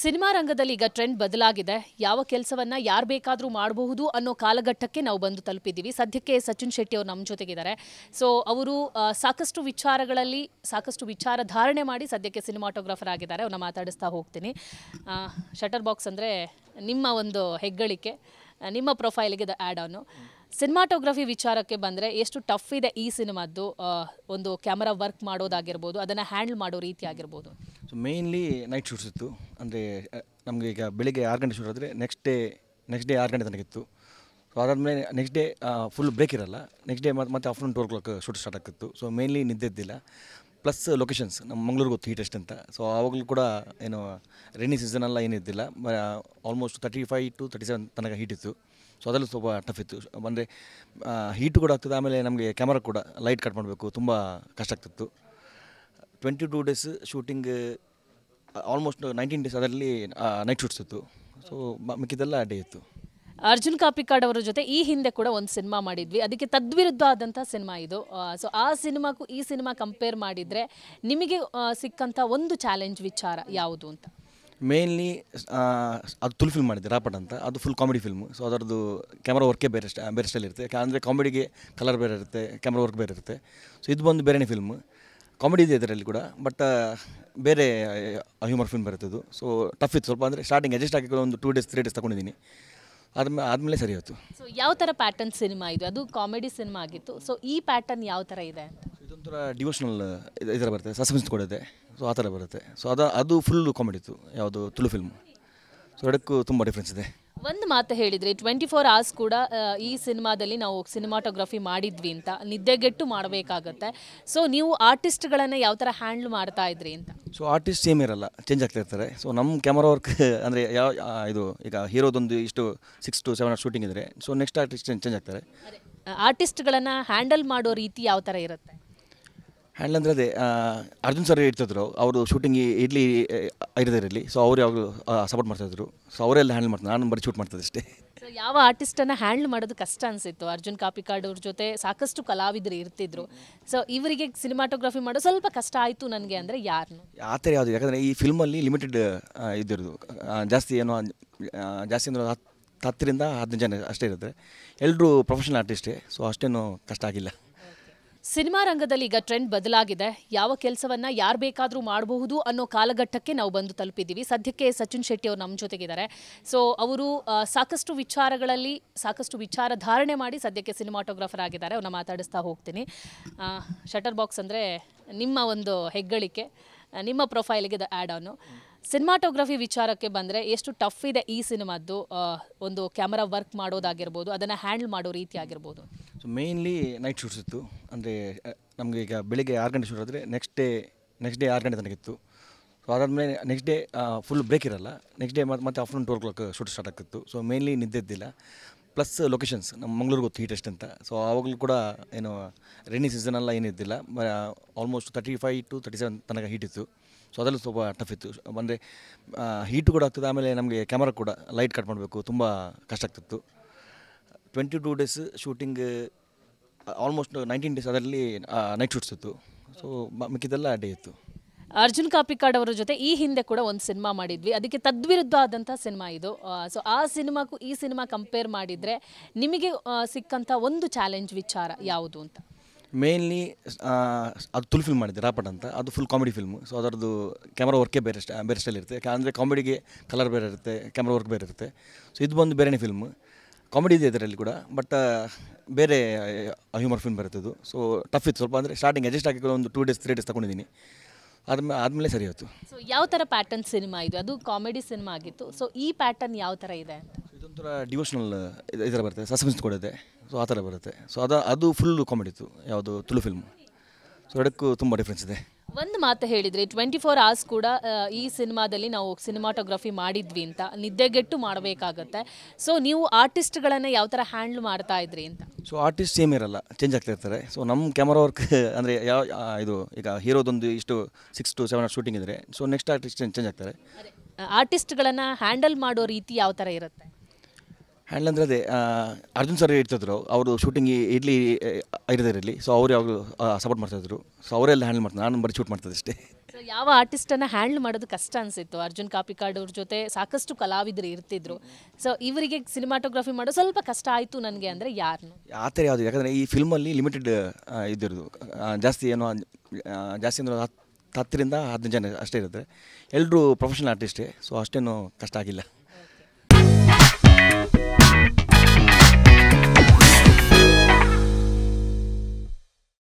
Cinema ರಂಗದಲ್ಲಿ ಈಗ trend ಬದಲಾಗಿದೆ. ಯಾವ ಕೆಲಸವನ್ನ ಯಾರು ಬೇಕಾದರೂ ಮಾಡಬಹುದು ಅನ್ನೋ ಕಾಲಘಟ್ಟಕ್ಕೆ ನಾವು ಬಂದು ತಲುಪಿದ್ದೀವಿ. ಸದ್ಯಕ್ಕೆ ಸಚಿನ್ ಶೆಟ್ಟಿ ಅವರು ನಮ್ಮ ಜೊತೆಗಿದ್ದಾರೆ. ಸೊ ಅವರು ಸಾಕಷ್ಟು ವಿಚಾರಗಳಲ್ಲಿ ಸಾಕಷ್ಟು ವಿಚಾರ ಧಾರಣೆ ಮಾಡಿ ಸದ್ಯಕ್ಕೆ ಸಿನಿಮಾಟೋಗ್ರಾಫರ್ ಆಗಿದ್ದಾರೆ. ಅವ್ರನ್ನ ಮಾತಾಡಿಸ್ತಾ ಹೋಗ್ತೀನಿ. ಶಟರ್ ಬಾಕ್ಸ್ ಅಂದರೆ ನಿಮ್ಮ ಒಂದು ಹೆಗ್ಗಳಿಕೆ, ನಿಮ್ಮ ಪ್ರೊಫೈಲ್ಗೆ ದ ಆ್ಯಡ್ ಆನು. ಸಿನಿಮಾಟೋಗ್ರಫಿ ವಿಚಾರಕ್ಕೆ ಬಂದರೆ ಎಷ್ಟು ಟಫ್ ಇದೆ ಈ ಸಿನಿಮಾದ್ದು, ಒಂದು ಕ್ಯಾಮರಾ ವರ್ಕ್ ಮಾಡೋದಾಗಿರ್ಬೋದು, ಅದನ್ನು ಹ್ಯಾಂಡಲ್ ಮಾಡೋ ರೀತಿ ಆಗಿರ್ಬೋದು. ಸೊ ಮೇಯ್ನ್ಲಿ ನೈಟ್ ಶೂಟ್ಸ್ ಇತ್ತು. ಅಂದರೆ ನಮಗೆ ಈಗ ಬೆಳಿಗ್ಗೆ 6 ಗಂಟೆ ಶೂಟ್ ಆದರೆ ನೆಕ್ಸ್ಟ್ ಡೇ 6 ಗಂಟೆ ತನಕ ಇತ್ತು. ಸೊ ಅದಾದಮೇಲೆ ನೆಕ್ಸ್ಟ್ ಡೇ ಫುಲ್ ಬ್ರೇಕ್ ಇರಲ್ಲ. ನೆಕ್ಸ್ಟ್ ಡೇ ಮತ್ತೆ ಆಫ್ಟರ್ನೂನ್ 2 o'clock ಶೂಟ್ ಸ್ಟಾರ್ಟ್ ಆಗ್ತಿತ್ತು. ಸೊ ಮೇಯ್ನ್ಲಿ ನಿದ್ದೆ ಇದ್ದಿಲ್ಲ. ಪ್ಲಸ್ ಲೊಕೇಶನ್ಸ್ ನಮ್ಮ ಮಂಗಳೂರು ಗೊತ್ತು ಹೀಟ್ ಎಷ್ಟು ಅಂತ. ಸೊ ಆವಾಗಲೂ ಕೂಡ ಏನು ರೈನಿ ಸೀಸನೆಲ್ಲ ಏನಿದ್ದಿಲ್ಲ. ಆಲ್ಮೋಸ್ಟ್ 35 to 37 ತನಕ ಹೀಟ್ ಇತ್ತು. ಸೊ ಅದರಲ್ಲೂ ಸ್ವಲ್ಪ ಟಫ್ ಇತ್ತು. ಅಂದರೆ ಹೀಟು ಕೂಡ ಆಗ್ತದೆ. ಆಮೇಲೆ ನಮಗೆ ಕ್ಯಾಮರಾ ಕೂಡ ಲೈಟ್ ಕಟ್ ಮಾಡಬೇಕು, ತುಂಬ ಕಷ್ಟ ಆಗ್ತಿತ್ತು. 22 days ಶೂಟಿಂಗ್, ಆಲ್ಮೋಸ್ಟ್ 19 days ಅದರಲ್ಲಿ ನೈಟ್ ಶೂಟ್ಸ್ ಇತ್ತು. ಸೊ ಮಿಕ್ಕಿದೆಲ್ಲ ಡೇ ಇತ್ತು. ಅರ್ಜುನ್ ಕಾಪಿಕಾಡ್ ಅವರ ಜೊತೆ ಈ ಹಿಂದೆ ಕೂಡ ಒಂದು ಸಿನಿಮಾ ಮಾಡಿದ್ವಿ. ಅದಕ್ಕೆ ತದ್ವಿರುದ್ಧ ಆದಂಥ ಸಿನಿಮಾ ಇದು. ಸೊ ಆ ಸಿನಿಮಾಕ್ಕೂ ಈ ಸಿನಿಮಾ ಕಂಪೇರ್ ಮಾಡಿದರೆ ನಿಮಗೆ ಸಿಕ್ಕಂಥ ಒಂದು ಚಾಲೆಂಜ್ ವಿಚಾರ ಯಾವುದು ಅಂತ? ಮೇಯ್ನ್ಲಿ ಅದು ತುಳು ಫಿಲ್ಮ್ ಮಾಡಿದ್ದೆ, ರಾಪಟ್ ಅಂತ. ಅದು ಫುಲ್ ಕಾಮಿಡಿ ಫಿಲ್ಮು. ಸೊ ಅದರದ್ದು ಕ್ಯಾಮ್ರಾ ವರ್ಕೇ ಬೇರೆ ಸ್ಟೈಲ್ ಇರುತ್ತೆ. ಅಂದರೆ ಕಾಮಿಡಿಗೆ ಕಲರ್ ಬೇರೆ ಇರುತ್ತೆ, ಕ್ಯಾಮ್ರಾ ವರ್ಕ್ ಬೇರೆ ಇರುತ್ತೆ. ಸೊ ಇದು ಬಂದು ಬೇರೆನೇ ಫಿಲ್ಮು. ಕಾಮಿಡಿ ಇದೆ ಇದರಲ್ಲಿ ಕೂಡ, ಬಟ್ ಬೇರೆ ಹ್ಯೂಮರ್ ಫಿಲ್ಮ್ ಬರುತ್ತದು. ಸೊ ಟಫ್ ಇತ್ತು ಸ್ವಲ್ಪ. ಅಂದರೆ ಸ್ಟಾರ್ಟಿಂಗ್ ಅಡ್ಜಸ್ಟ್ ಆಗಿ ಒಂದು 2 days 3 days ತಗೊಂಡಿದ್ದೀನಿ. ಆದಮೇಲೆ ಸರಿ ಹೋಯ್ತು. ಸೊ ಯಾವ ಥರ ಪ್ಯಾಟರ್ನ್ ಸಿನಿಮಾ ಇದು? ಅದು ಕಾಮಿಡಿ ಸಿನಿಮಾ ಆಗಿತ್ತು. ಸೊ ಈ ಪ್ಯಾಟರ್ನ್ ಯಾವ ಥರ ಇದೆ ಅಂತ? ಇದೊಂಥರ ಡಿವೋಷನಲ್ ಇದರ ಬರುತ್ತೆ, ಸಸ್ಪೆನ್ಸ್ ಕೂಡ ಇದೆ. ಸೊ ಆ ಥರ ಬರುತ್ತೆ. ಸೊ ಅದು ಫುಲ್ ಕಾಮಿಡಿ ಇತ್ತು, ಯಾವುದು ತುಳು ಫಿಲ್ಮು. ಸೊ ಎರಡಕ್ಕೂ ತುಂಬ ಡಿಫ್ರೆನ್ಸ್ ಇದೆ. ಒಂದು ಮಾತು ಹೇಳಿದ್ರಿ, 24 hours ಕೂಡ ಈ ಸಿನಿಮಾದಲ್ಲಿ ನಾವು ಸಿನಿಮಾಟೋಗ್ರಫಿ ಮಾಡಿದ್ವಿ ಅಂತ. ನಿದ್ದೆಗೆಟ್ಟು ಮಾಡಬೇಕಾಗತ್ತೆ. ಸೊ ನೀವು ಆರ್ಟಿಸ್ಟ್ಗಳನ್ನು ಯಾವ ಥರ ಹ್ಯಾಂಡ್ಲ್ ಮಾಡ್ತಾ ಇದ್ರಿ ಅಂತ? ಸೊ ಆರ್ಟಿಸ್ಟ್ ಸೇಮ್ ಇರಲ್ಲ, ಚೇಂಜ್ ಆಗ್ತಾ ಇರ್ತಾರೆ. ಸೊ ನಮ್ಮ ಕ್ಯಾಮರಾ ವರ್ಕ್ ಅಂದರೆ ಇದು ಈಗ ಹೀರೋದೊಂದು ಇಷ್ಟು 6 to 7 hours ಶೂಟಿಂಗ್ ಇದ್ದರೆ, ಸೊ ನೆಕ್ಸ್ಟ್ ಆರ್ಟಿಸ್ಟ್ ಚೇಂಜ್ ಆಗ್ತಾರೆ. ಆರ್ಟಿಸ್ಟ್ಗಳನ್ನು ಹ್ಯಾಂಡಲ್ ಮಾಡೋ ರೀತಿ ಯಾವ ಥರ ಇರುತ್ತೆ? ಹ್ಯಾಂಡಲ್ ಅಂದರೆ ಅದೇ ಅರ್ಜುನ್ ಸರ್ ಇರ್ತಿದ್ರು. ಅವರು ಶೂಟಿಂಗ್ ಇರಲಿ ಇರಲಿ. ಸೊ ಅವ್ರು ಯಾವಾಗಲೂ ಸಪೋರ್ಟ್ ಮಾಡ್ತಾಯಿದ್ರು. ಸೊ ಅವರೆಲ್ಲ ಹ್ಯಾಂಡಲ್ ಮಾಡ್ತಾರೆ, ನಾನು ಬರೀ ಶೂಟ್ ಮಾಡ್ತದೆ ಅಷ್ಟೇ. ಸೊ ಯಾವ ಆರ್ಟಿಸ್ಟನ್ನು ಹ್ಯಾಂಡಲ್ ಮಾಡೋದು ಕಷ್ಟ ಅನಿಸಿತ್ತು? ಅರ್ಜುನ್ ಕಾಪಿಕಾಡ್ ಅವ್ರ ಜೊತೆ ಸಾಕಷ್ಟು ಕಲಾವಿದರು ಇರ್ತಿದ್ರು. ಸೊ ಇವರಿಗೆ ಸಿನಿಮಾಟೋಗ್ರಫಿ ಮಾಡೋದು ಸ್ವಲ್ಪ ಕಷ್ಟ ಆಯಿತು ನನಗೆ ಅಂದರೆ ಯಾರನ್ನು? ಆ ಥರ ಯಾವುದು, ಯಾಕಂದರೆ ಈ ಫಿಲ್ಮಲ್ಲಿ ಲಿಮಿಟೆಡ್ ಇದ್ದಿರೋದು. ಜಾಸ್ತಿ ಅಂದರೆ 10ರಿಂದ 15 ಜನ ಅಷ್ಟೇ ಇರುತ್ತೆ. ಎಲ್ಲರೂ ಪ್ರೊಫೆಷನಲ್ ಆರ್ಟಿಸ್ಟೇ. ಸೊ ಅಷ್ಟೇನು ಕಷ್ಟ ಆಗಿಲ್ಲ. ಸಿನಿಮಾ ರಂಗದಲ್ಲಿ ಈಗ ಟ್ರೆಂಡ್ ಬದಲಾಗಿದೆ. ಯಾವ ಕೆಲಸವನ್ನ ಯಾರು ಬೇಕಾದರೂ ಮಾಡಬಹುದು ಅನ್ನೋ ಕಾಲಘಟ್ಟಕ್ಕೆ ನಾವು ಬಂದು ತಲುಪಿದ್ದೀವಿ. ಸದ್ಯಕ್ಕೆ ಸಚಿನ್ ಶೆಟ್ಟಿ ಅವರು ನಮ್ಮ ಜೊತೆಗಿದ್ದಾರೆ. ಸೊ ಅವರು ಸಾಕಷ್ಟು ವಿಚಾರಗಳಲ್ಲಿ ಸಾಕಷ್ಟು ವಿಚಾರ ಧಾರಣೆ ಮಾಡಿ ಸದ್ಯಕ್ಕೆ ಸಿನಿಮಾಟೋಗ್ರಾಫರ್ ಆಗಿದ್ದಾರೆ. ಅವ್ರನ್ನ ಮಾತಾಡಿಸ್ತಾ ಹೋಗ್ತೀನಿ. ಶಟರ್ ಬಾಕ್ಸ್ ಅಂದರೆ ನಿಮ್ಮ ಒಂದು ಹೆಗ್ಗಳಿಕೆ, ನಿಮ್ಮ ಪ್ರೊಫೈಲ್ಗೆ ದ ಆ್ಯಡ್ ಆನು. ಸಿನಿಮಾಟೋಗ್ರಫಿ ವಿಚಾರಕ್ಕೆ ಬಂದರೆ ಎಷ್ಟು ಟಫ್ ಇದೆ ಈ ಸಿನಿಮಾದ್ದು, ಒಂದು ಕ್ಯಾಮರಾ ವರ್ಕ್ ಮಾಡೋದಾಗಿರ್ಬೋದು, ಅದನ್ನು ಹ್ಯಾಂಡಲ್ ಮಾಡೋ ರೀತಿ ಆಗಿರ್ಬೋದು. ಸೊ ಮೇಯ್ನ್ಲಿ ನೈಟ್ ಶೂಟ್ಸ್ ಇತ್ತು. ಅಂದರೆ ನಮಗೆ ಈಗ ಬೆಳಿಗ್ಗೆ 6 ಗಂಟೆ ಶೂಟ್ ಆದರೆ ನೆಕ್ಸ್ಟ್ ಡೇ 6 ಗಂಟೆ ತನಕ ಇತ್ತು. ಸೊ ಅದಾದಮೇಲೆ ನೆಕ್ಸ್ಟ್ ಡೇ ಫುಲ್ ಬ್ರೇಕ್ ಇರಲ್ಲ. ನೆಕ್ಸ್ಟ್ ಡೇ ಮತ್ತೆ ಆಫ್ಟರ್ನೂನ್ 2 o'clock ಶೂಟ್ ಸ್ಟಾರ್ಟ್ ಆಗ್ತಿತ್ತು. ಸೊ ಮೇಯ್ನ್ಲಿ ನಿದ್ದೆ ಇದ್ದಿಲ್ಲ. ಪ್ಲಸ್ ಲೊಕೇಶನ್ಸ್ ನಮ್ಮ ಮಂಗಳೂರು ಗೊತ್ತು ಹೀಟ್ ಎಷ್ಟು ಅಂತ. ಸೊ ಆವಾಗಲೂ ಕೂಡ ಏನು ರೈನಿ ಸೀಸನೆಲ್ಲ ಏನಿದ್ದಿಲ್ಲ. ಆಲ್ಮೋಸ್ಟ್ 35 to 37 ತನಕ ಹೀಟ್ ಇತ್ತು. ಸೊ ಅದರಲ್ಲೂ ಸ್ವಲ್ಪ ಟಫ್ ಇತ್ತು. ಅಂದರೆ ಹೀಟು ಕೂಡ ಆಗ್ತದೆ. ಆಮೇಲೆ ನಮಗೆ ಕ್ಯಾಮರಾ ಕೂಡ ಲೈಟ್ ಕಟ್ ಮಾಡಬೇಕು, ತುಂಬ ಕಷ್ಟ ಆಗ್ತಿತ್ತು. 22 days ಶೂಟಿಂಗ್, ಆಲ್ಮೋಸ್ಟ್ 19 days ಅದರಲ್ಲಿ ನೈಟ್ ಶೂಟ್ಸ್ ಇತ್ತು. ಸೊ ಮಿಕ್ಕಿದೆಲ್ಲ ಡೇ ಇತ್ತು. ಅರ್ಜುನ್ ಕಾಪಿಕಾಡ್ ಅವರ ಜೊತೆ ಈ ಹಿಂದೆ ಕೂಡ ಒಂದು ಸಿನಿಮಾ ಮಾಡಿದ್ವಿ. ಅದಕ್ಕೆ ತದ್ವಿರುದ್ಧ ಆದಂಥ ಸಿನಿಮಾ ಇದು. ಸೊ ಆ ಸಿನಿಮಾಕ್ಕೂ ಈ ಸಿನಿಮಾ ಕಂಪೇರ್ ಮಾಡಿದರೆ ನಿಮಗೆ ಸಿಕ್ಕಂಥ ಒಂದು ಚಾಲೆಂಜ್ ವಿಚಾರ ಯಾವುದು ಅಂತ? ಮೇಯ್ನ್ಲಿ ಅದು ತುಳು ಫಿಲ್ಮ್ ಮಾಡಿದ್ದೆ, ರಾಪಟ್ ಅಂತ. ಅದು ಫುಲ್ ಕಾಮಿಡಿ ಫಿಲ್ಮು. ಸೊ ಅದರದ್ದು ಕ್ಯಾಮ್ರಾ ವರ್ಕೇ ಬೇರೆ ಸ್ಟೈಲ್ ಇರುತ್ತೆ. ಅಂದರೆ ಕಾಮಿಡಿಗೆ ಕಲರ್ ಬೇರೆ ಇರುತ್ತೆ, ಕ್ಯಾಮ್ರಾ ವರ್ಕ್ ಬೇರೆ ಇರುತ್ತೆ. ಸೊ ಇದು ಬಂದು ಬೇರೆನೇ ಫಿಲ್ಮು. ಕಾಮಿಡಿ ಇದೆ ಇದರಲ್ಲಿ ಕೂಡ, ಬಟ್ ಬೇರೆ ಹ್ಯೂಮರ್ ಫಿಲ್ಮ್ ಬರುತ್ತದು. ಸೊ ಟಫ್ ಇತ್ತು ಸ್ವಲ್ಪ. ಅಂದರೆ ಸ್ಟಾರ್ಟಿಂಗ್ ಅಡ್ಜಸ್ಟ್ ಆಗಿ ಒಂದು 2 days 3 days ತಗೊಂಡಿದ್ದೀನಿ. ಆದಮೇಲೆ ಸರಿ ಹೋಯ್ತು. ಸೊ ಯಾವ ಥರ ಪ್ಯಾಟರ್ನ್ ಸಿನಿಮಾ ಇದು? ಅದು ಕಾಮಿಡಿ ಸಿನಿಮಾ ಆಗಿತ್ತು. ಸೊ ಈ ಪ್ಯಾಟರ್ನ್ ಯಾವ ಥರ ಇದೆ ಅಂತ? ಇದೊಂಥರ ಡಿವೋಷನಲ್ ಇದರ ಬರುತ್ತೆ, ಸಸ್ಪೆನ್ಸ್ ಕೂಡ ಇದೆ. ಸೊ ಆ ಥರ ಬರುತ್ತೆ. ಸೊ ಅದು ಫುಲ್ ಕಾಮಿಡಿ ಇತ್ತು, ಯಾವುದು ತುಳು ಫಿಲ್ಮು. ಸೊ ಎರಡಕ್ಕೂ ತುಂಬ ಡಿಫ್ರೆನ್ಸ್ ಇದೆ. ಒಂದು ಮಾತು ಹೇಳಿದ್ರಿ, 24 hours ಕೂಡ ಈ ಸಿನಿಮಾದಲ್ಲಿ ನಾವು ಸಿನಿಮಾಟೋಗ್ರಫಿ ಮಾಡಿದ್ವಿ ಅಂತ. ನಿದ್ದೆಗೆಟ್ಟು ಮಾಡಬೇಕಾಗತ್ತೆ. ಸೊ ನೀವು ಆರ್ಟಿಸ್ಟ್ಗಳನ್ನು ಯಾವ ಥರ ಹ್ಯಾಂಡ್ಲ್ ಮಾಡ್ತಾ ಇದ್ರಿ ಅಂತ? ಸೊ ಆರ್ಟಿಸ್ಟ್ ಸೇಮ್ ಇರಲ್ಲ, ಚೇಂಜ್ ಆಗ್ತಾ ಇರ್ತಾರೆ. ಸೊ ನಮ್ಮ ಕ್ಯಾಮರಾ ವರ್ಕ್ ಅಂದರೆ ಇದು ಈಗ ಹೀರೋದೊಂದು ಇಷ್ಟು 6 to 7 hours ಶೂಟಿಂಗ್ ಇದ್ದರೆ, ಸೊ ನೆಕ್ಸ್ಟ್ ಆರ್ಟಿಸ್ಟ್ ಚೇಂಜ್ ಆಗ್ತಾರೆ. ಆರ್ಟಿಸ್ಟ್ಗಳನ್ನು ಹ್ಯಾಂಡಲ್ ಮಾಡೋ ರೀತಿ ಯಾವ ಥರ ಇರುತ್ತೆ? ಹ್ಯಾಂಡಲ್ ಅಂದರೆ ಅದೇ ಅರ್ಜುನ್ ಸರ್ ಇರ್ತಿದ್ರು, ಅವರು ಶೂಟಿಂಗ್ ಇರಲಿ ಇರದಿರಲಿ, ಸೊ ಅವರು ಯಾವಾಗಲೂ ಸಪೋರ್ಟ್ ಮಾಡ್ತಾಯಿದ್ರು. ಸೊ ಅವರೆಲ್ಲ ಹ್ಯಾಂಡಲ್ ಮಾಡ್ತಾರೆ, ನಾನು ಬರೀ ಶೂಟ್ ಮಾಡ್ತದೆ ಅಷ್ಟೇ. ಸೊ ಯಾವ ಆರ್ಟಿಸ್ಟನ್ನು ಹ್ಯಾಂಡಲ್ ಮಾಡೋದು ಕಷ್ಟ ಅನಿಸಿತ್ತು? ಅರ್ಜುನ್ ಕಾಪಿಕಾಡ್ ಅವ್ರ ಜೊತೆ ಸಾಕಷ್ಟು ಕಲಾವಿದರು ಇರ್ತಿದ್ರು. ಸೊ ಇವರಿಗೆ ಸಿನಿಮಾಟೋಗ್ರಫಿ ಮಾಡೋದು ಸ್ವಲ್ಪ ಕಷ್ಟ ಆಯಿತು ನನಗೆ ಅಂದರೆ ಯಾರನ್ನು? ಆ ಥರ ಯಾವುದು, ಯಾಕಂದರೆ ಈ ಫಿಲ್ಮಲ್ಲಿ ಲಿಮಿಟೆಡ್ ಇದ್ದಿರೋದು, ಜಾಸ್ತಿ ಏನೋ ಜಾಸ್ತಿ ಅಂದರೆ 10ರಿಂದ 15 ಜನ ಅಷ್ಟೇ ಇರುತ್ತೆ. ಎಲ್ಲರೂ ಪ್ರೊಫೆಷನಲ್ ಆರ್ಟಿಸ್ಟೇ, ಸೊ ಅಷ್ಟೇನು ಕಷ್ಟ ಆಗಿಲ್ಲ.